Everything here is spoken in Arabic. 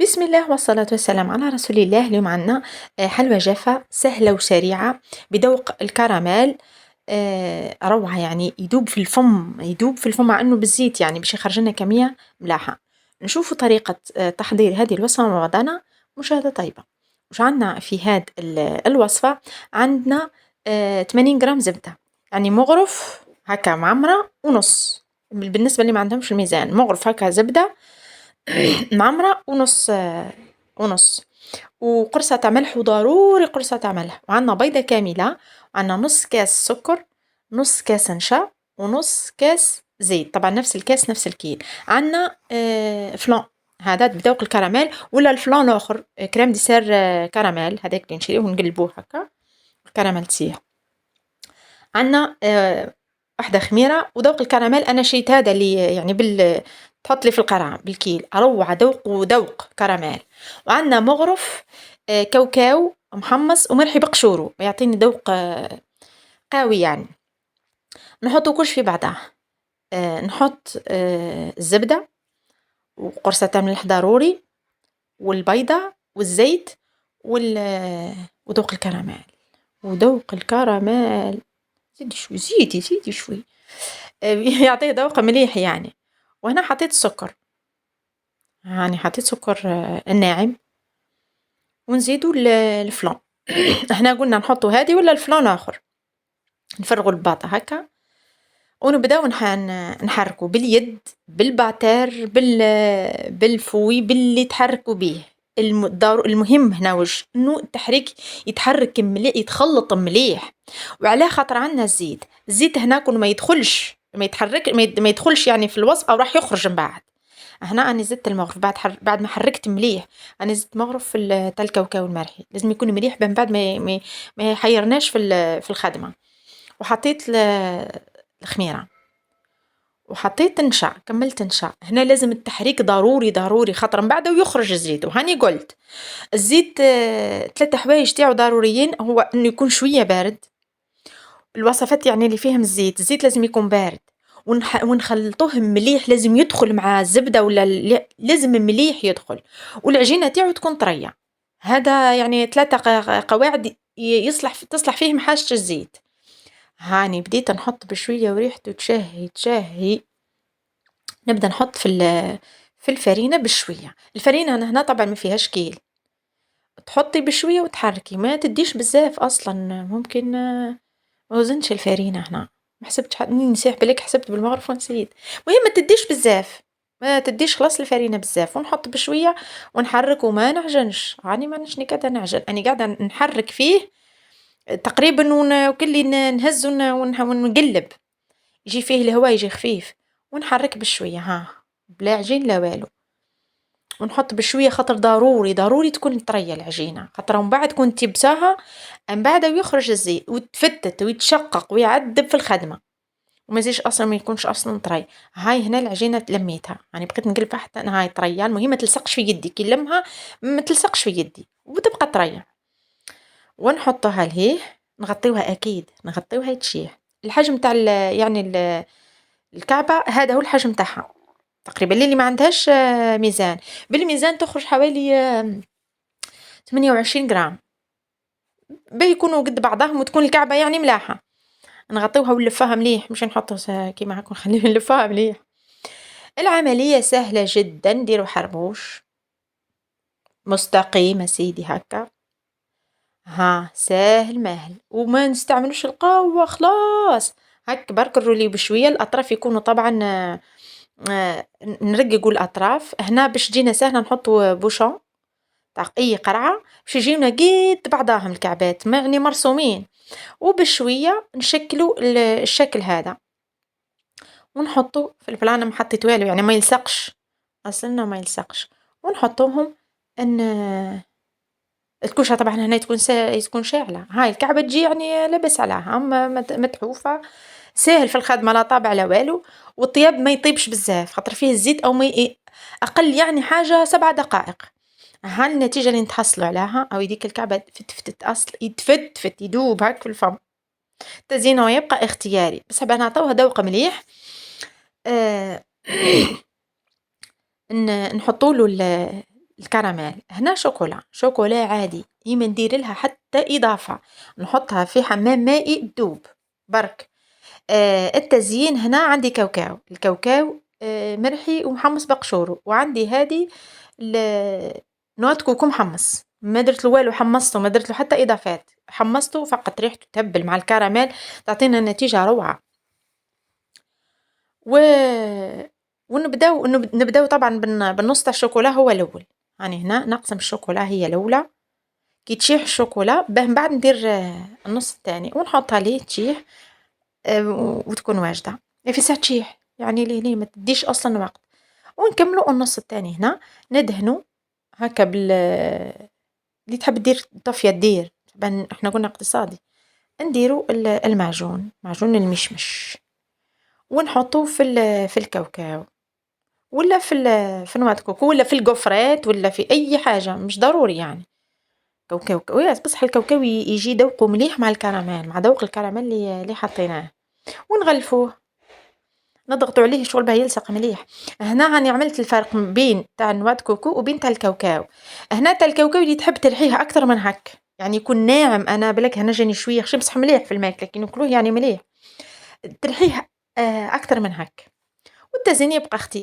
بسم الله والصلاة والسلام على رسول الله. اليوم عنا حلوى جافة سهلة وسريعة بذوق الكراميل. روعة، يعني يدوب في الفم مع انه بالزيت، يعني باش يخرج لنا كمية ملاحة. نشوفوا طريقة تحضير هذه الوصفة مع بعضنا. مشاهدة طيبة. وش عندنا في هذه الوصفة؟ عندنا 80 جرام زبدة، يعني مغرف هكا معمرة ونص. بالنسبة اللي ما عندهمش الميزان، مغرف هكا زبدة معمرة ونص، ونص. وقرصة تاع ملح، وضروري قرصة تاع ملح. وعندنا بيضة كاملة، وعندنا نص كاس سكر، نص كاس نشا، ونص كاس زيت. طبعا نفس الكاس نفس الكيل. عندنا فلان، هذا بذوق الكراميل، ولا الفلان الاخر كريم ديسير كراميل، هذاك اللي نشريه ونقلبوه هكا الكراميل تسيح. عندنا واحدة خميرة. وذوق الكراميل أنا شريت هذا اللي يعني تحط لي في القرعة بالكيل، روعة، ذوق وذوق كراميل. وعندنا مغرف كاوكاو محمص وملح بقشورو، يعطيني ذوق قوي يعني. نحطو كلش في بعضها. نحط الزبدة، وقرصة تاع ملح ضروري، والبيضة، والزيت، وذوق الكراميل. وذوق الكراميل، زيدي شوي، زيدي شوي. يعطيه ذوق مليح يعني. وهنا حطيت السكر، يعني حطيت سكر الناعم. ونزيدو الفلان. احنا قلنا نحطو هذه ولا الفلان اخر. نفرغوا الباطة هكا، ونبداو نحركو باليد، بالباتر، بالفوي، باللي تحركوا به. المهم هنا وش انه التحريك يتحرك مليح، يتخلط مليح. وعلى خاطر عندنا الزيت هنا كون ما يدخلش، ما يتحرك، ما يدخلش يعني في الوصفة، او راح يخرج من بعد. هنا أنا زدت المغرف بعد ما حركت مليح. أنا زدت مغرف تاع الكاوكاو المرحي، لازم يكون مليح من بعد ما يحيرناش في الخدمة. وحطيت الخميرة، وحطيت نشا، كملت نشا. هنا لازم التحريك ضروري ضروري، خاطر من بعده يخرج الزيت. وهاني قلت الزيت 3 حوايج تاعو ضروريين، هو انه يكون شوية بارد. الوصفات يعني اللي فيهم الزيت لازم يكون بارد. ونخلطوه مليح، لازم يدخل مع الزبدة، ولا لازم مليح يدخل. والعجينة تاعو تكون طرية. هذا يعني 3 قواعد تصلح فيهم حاجة الزيت. هاني بديت نحط بشوية، وريحته تشهي تشهي. نبدأ نحط في الفرينة بشوية. الفرينة أنا هنا طبعا ما فيهاش كيل، تحطي بشوية وتحركي، ما تديش بزاف أصلا. ممكن ما وزنش الفرينة هنا، ما حسبتش نسيح بالك، حسبت بالمغرف ونسيت. المهم ما تديش بزاف، ما تديش خلاص الفرينة بزاف، ونحط بشوية ونحرك وما نعجنش. راني ما نشني قاعدة نعجن، أني قاعدة نحرك فيه تقريبا، وكلي نهز ونقلب، يجي فيه الهواء يجي خفيف. ونحرك بشوية، ها، بلا عجين لا والو. ونحط بشوية خاطر ضروري ضروري تكون طرية العجينة، خاطر من بعد كون تبساها من بعد ويخرج الزيت وتفتت ويتشقق ويعذب في الخدمة، وما يزيش اصلا، ما يكونش اصلا طري. هاي هنا العجينة لميتها، يعني بقيت نقلبها حتى هاي طرية. المهم ما تلصقش في يدي، كي نلمها ما تلصقش في يدي وتبقى طرية. ونحطها لهيه، نغطيوها، اكيد نغطيوها يتشيح. الحجم تاع يعني الكعبة هذا هو الحجم تاعها تقريبا. اللي ما عندهاش ميزان، بالميزان تخرج حوالي 28 جرام، بيكونوا قد بعضهم، وتكون الكعبة يعني ملاحة. نغطيوها ونلفها مليح، مش نحطها كيما هاكا نخليها نلفها مليح. العملية سهلة جدا، ديروا حربوش مستقيم سيدي هكا، ها ساهل ماهل، وما نستعملوش القوة خلاص. هك برك الرولي بشوية، الأطراف يكونوا طبعا نرققوا الأطراف. هنا باش تجينا سهلة نحطوا بوشون تاع أي قرعة باش يجيونا قد بعضاهم الكعبات، يعني مرسومين. وبشوية نشكلوا الشكل هذا، ونحطوا في البلانة. ما حطيت والو يعني ما يلصقش أصلنا، ما يلصقش. ونحطوهم ان الكوشة طبعا هنا تكون شاعلة. هاي الكعبة تجي يعني لاباس عليها، متحوفة، ساهل في الخدمة، لا طابع لا والو. والطياب ما يطيبش بزاف خاطر فيه الزيت، او ما اقل يعني حاجة 7 دقائق. ها النتيجة اللي نتحصلوا عليها، او يديك الكعبة تفتفت اصل، يتفتفت يدوب هاك في الفم. تزيينه يبقى اختياري، بس حابة نعطوها ذوق مليح. آه نحطوا له الكراميل. هنا شوكولا عادي، ما ندير لها حتى إضافة، نحطها في حمام مائي تذوب برك. التزيين هنا عندي الكاوكاو مرحي ومحمص بقشورو، وعندي هذه نوع كوكو محمص، ما درت له والو، حمصته ما درت له حتى إضافات، حمصته فقط ريحته تهبل مع الكراميل تعطينا نتيجة روعة. و ونبداو طبعا بالنص تاع الشوكولا هو الاول. يعني هنا نقسم الشوكولا هي الاولى، كي تشيح الشوكولا باه من بعد ندير النص الثاني ونحطها ليه تشيح وتكون واجده في ساعه تشيح، يعني ليه ما تديش اصلا وقت. ونكملوا النص الثاني هنا ندهنوا هكا اللي تحب دير طفيه دير، احنا قلنا اقتصادي. نديروا المعجون، معجون المشمش، ونحطوه في الكاوكاو، ولا في نوع كوكو، ولا في القفرات، ولا في اي حاجه، مش ضروري يعني كاوكاو. وياس بصح الكاوكاو يجي ذوقه مليح مع الكراميل، مع ذوق الكراميل اللي حطيناه. ونغلفوه، نضغطوا عليه شغل باه يلصق مليح. هنا راني عملت الفرق بين تاع نواد كوكو وبين تاع الكاوكاو. هنا تاع الكاوكاو اللي تحب ترحيه اكثر من هك، يعني يكون ناعم. انا بلك هنا جاني شويه خشن بصح مليح في الماكله، لكن ناكلوه يعني مليح. ترحيه اكثر من هك، والتزيين يبقى اختيار.